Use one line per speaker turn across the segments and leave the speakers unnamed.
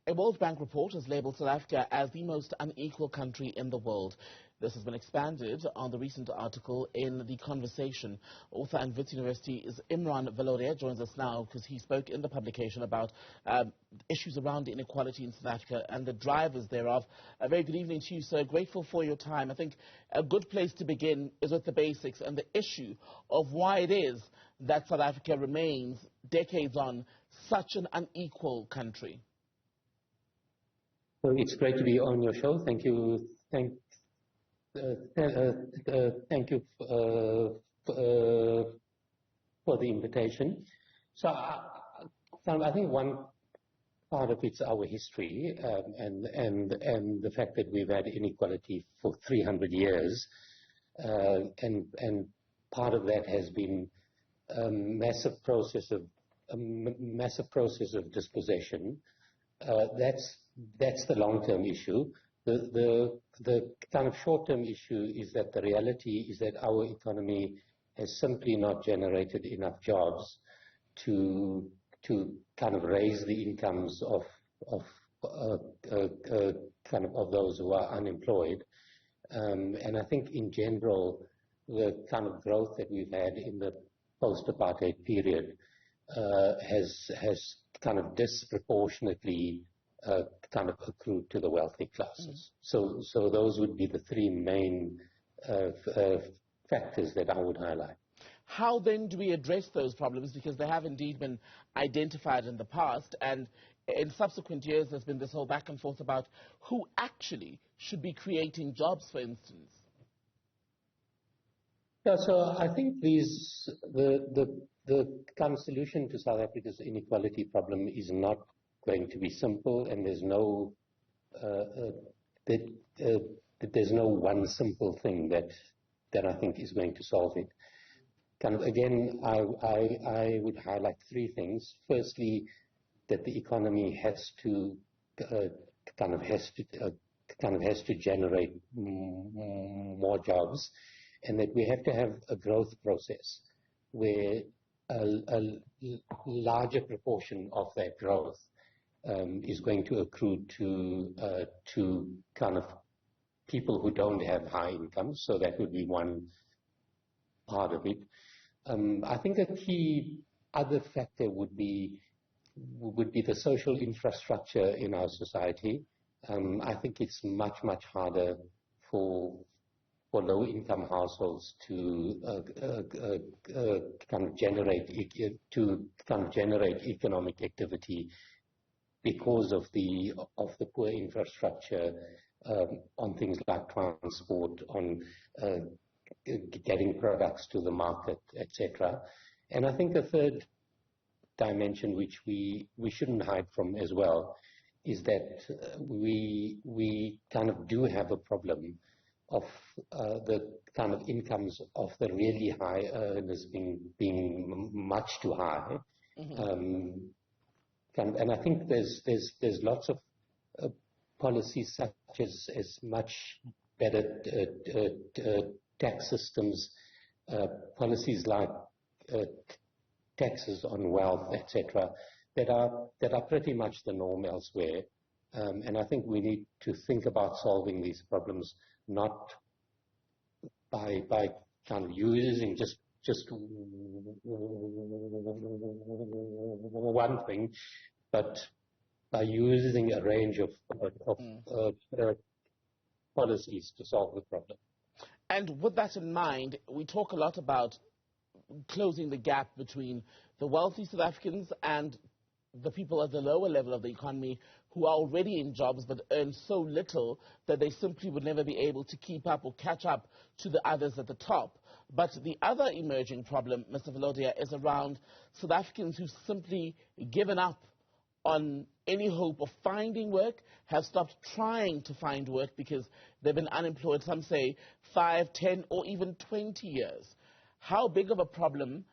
A World Bank report has labelled South Africa as the most unequal country in the world. This has been expanded on the recent article in The Conversation. Author and Wits University's Imraan Valodia joins us now because he spoke in the publication about issues around inequality in South Africa and the drivers thereof. A very good evening to you, sir. Grateful for your time. I think a good place to begin is with the basics and the issue of why it is that South Africa remains, decades on, such an unequal country.
So it's great to be on your show. Thank you. Thank you for the invitation. So I think one part of it's our history and the fact that we've had inequality for 300 years, and part of that has been a massive process of dispossession. That's the long-term issue. The kind of short-term issue is that the reality is that our economy has simply not generated enough jobs to kind of raise the incomes of those who are unemployed. And I think in general, the kind of growth that we've had in the post-apartheid period has kind of disproportionately kind of accrued to the wealthy classes. So those would be the three main factors that I would highlight.
How then do we address those problems? Because they have indeed been identified in the past, and in subsequent years there's been this whole back and forth about who actually should be creating jobs, for instance.
Yeah, so I think the kind of solution to South Africa's inequality problem is not going to be simple, and there's no one simple thing that I think is going to solve it. Kind of again, I would highlight three things. Firstly, that the economy has to generate more jobs, and that we have to have a growth process where a larger proportion of that growth is going to accrue to kind of people who don't have high incomes. So that would be one part of it. I think a key other factor would be the social infrastructure in our society. I think it's much harder for low-income households to kind of generate economic activity because of the poor infrastructure on things like transport, on getting products to the market, etc. And I think a third dimension which we shouldn't hide from as well is that we kind of do have a problem of the kind of incomes of the really high earners being much too high. Mm-hmm. And I think there's lots of policies such as much better tax systems, policies like taxes on wealth, etc., that are pretty much the norm elsewhere. And I think we need to think about solving these problems not by kind of using just one thing, but by using a range of policies to solve the problem.
And with that in mind, we talk a lot about closing the gap between the wealthy South Africans and the people at the lower level of the economy who are already in jobs but earn so little that they simply would never be able to keep up or catch up to the others at the top. But the other emerging problem, Mr. Valodia, is around South Africans who've simply given up on any hope of finding work, have stopped trying to find work because they've been unemployed, some say 5, 10, or even 20 years. How big of a problem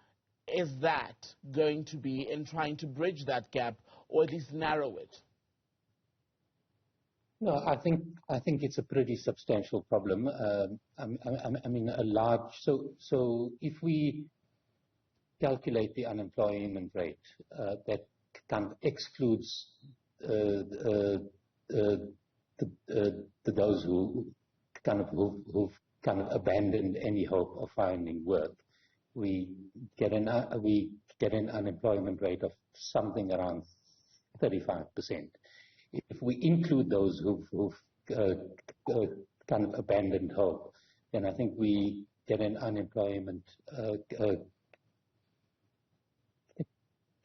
is that going to be in trying to bridge that gap, or at least narrow it?
No, I think it's a pretty substantial problem. I mean, a large. So if we calculate the unemployment rate, that kind of excludes those who've kind of abandoned any hope of finding work. We get an unemployment rate of something around 35%. If we include those who've kind of abandoned hope, then I think we get an unemployment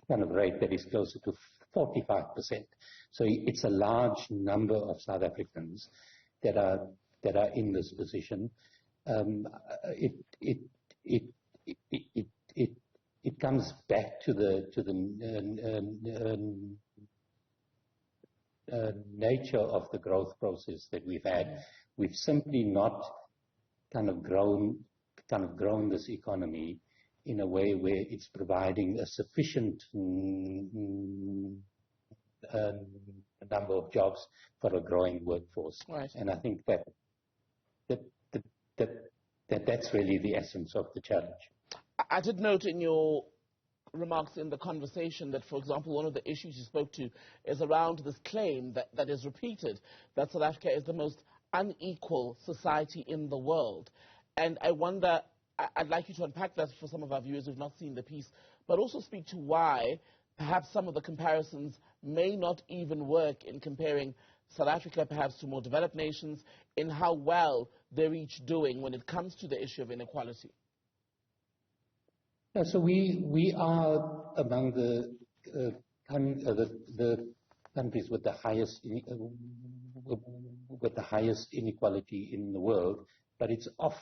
kind of rate that is closer to 45%. So it's a large number of South Africans that are in this position. It comes back to the nature of the growth process that we've had. We've simply not kind of grown this economy in a way where it's providing a sufficient number of jobs for a growing workforce.
Right.
And I think that's really the essence of the challenge.
I did note in your remarks in the conversation that, for example, one of the issues you spoke to is around this claim that is repeated, that South Africa is the most unequal society in the world. And I wonder, I'd like you to unpack that for some of our viewers who've not seen the piece, but also speak to why perhaps some of the comparisons may not even work in comparing South Africa perhaps to more developed nations, in how well they're each doing when it comes to the issue of inequality.
Yeah, so we are among the countries with the highest inequality in the world, but it's of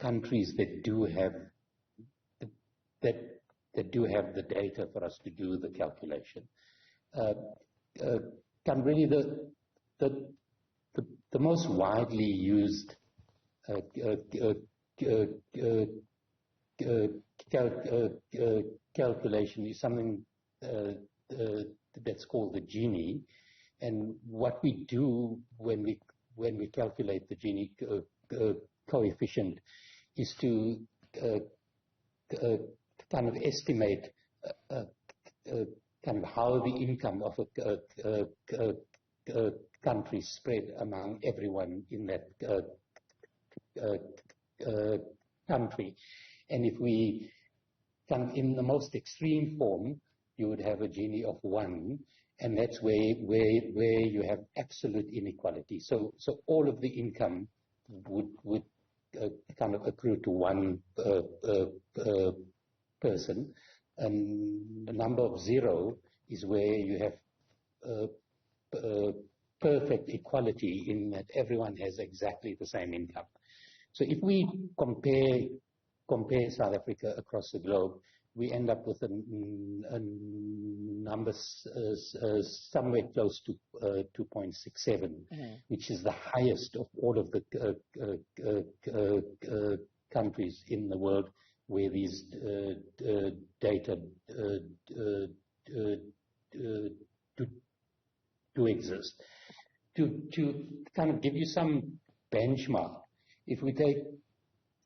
countries that do have the data for us to do the calculation. Really, the most widely used calculation is something that's called the Gini, and what we do when we calculate the Gini coefficient is to kind of estimate kind of how the income of a country spread among everyone in that country. And if we come in the most extreme form, you would have a Gini of 1, and that's where you have absolute inequality. So all of the income would kind of accrue to one person, and the number of 0 is where you have perfect equality in that everyone has exactly the same income. So if we compare South Africa across the globe, we end up with a number somewhere close to 2.67, which is the highest of all of the countries in the world where these data do exist. To kind of give you some benchmark, if we take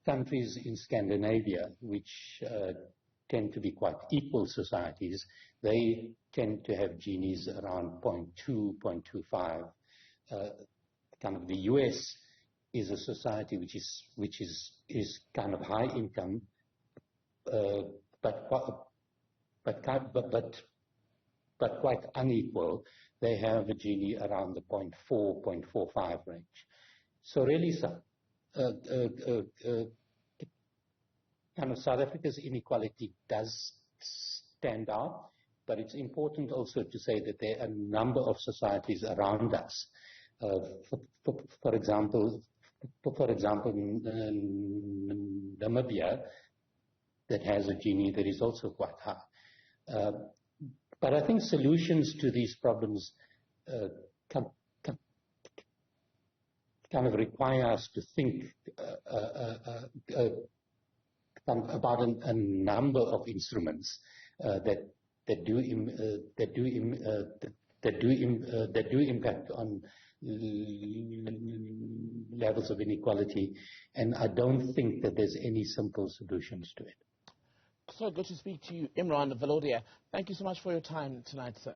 countries in Scandinavia, which tend to be quite equal societies, they tend to have Ginis around 0.2, 0.25. Kind of the US is a society which is kind of high income, but quite unequal. They have a Gini around the 0.4, 0.45 range. So really, kind of South Africa's inequality does stand out, but it's important also to say that there are a number of societies around us. For example, Namibia, that has a Gini that is also quite high. But I think solutions to these problems kind of require us to think about a number of instruments that do impact on levels of inequality, and I don't think that there's any simple solutions to it.
So good to speak to you, Imraan, Valodia. Thank you so much for your time tonight, sir.